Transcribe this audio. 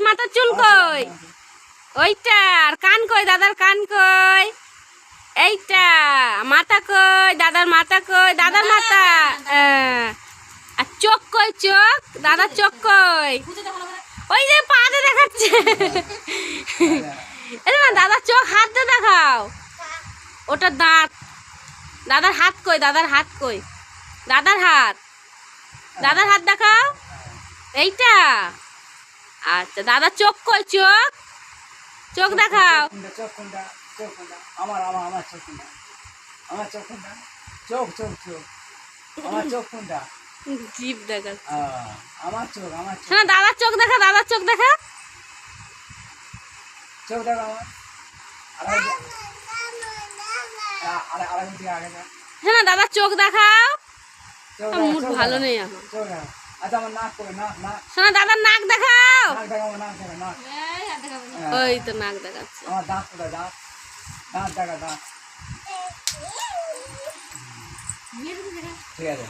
মাথার চুল কই? ওইটা। আর কান কই? দাদার কান কই? এইটা। মাথা কই? দাদার মাথা কই? দাদার মাথা। আর চোখ কই? চোখ দাদার চোখ কই? ওই যে পাতে দেখাচ্ছে। দাদার চোখ হাত দিয়ে দেখাও। ওটা দাঁত। দাদার হাত কই? দাদার হাত কই? দাদার হাত। দাদার হাত দেখাও। এইটা। আচ্ছা দাদার চোখ কই? চোখ চোখ দেখাও। চোখ কোনটা? চোখ কোনটা? আমার আমার আমার চোখ কোনটা? আমার চোখ কোনটা? চোখ চোখ চোখ। আমার চোখ কোনটা? জিভ দেখাচ্ছে। আমার চোখ আমার চোখ। শোনা দাদার চোখ দেখা। দাদার চোখ দেখা। চোখ দেখা আমার। আরেক দিকে আগে যা। শোনা দাদার চোখ দেখাও। চোখ মুড ভালো নেই এখন। চোখ দেখা। আচ্ছা আমার নাক করে নাক নাক। শোনা দাদার নাক দেখাও। নাক দেখা আমার নাক দেখা নাক। ওই তো নাক দেখাচ্ছে। আমার দাঁত কোথায়? দাঁত দাঁত দেখা দাঁত। ঠিক আছে।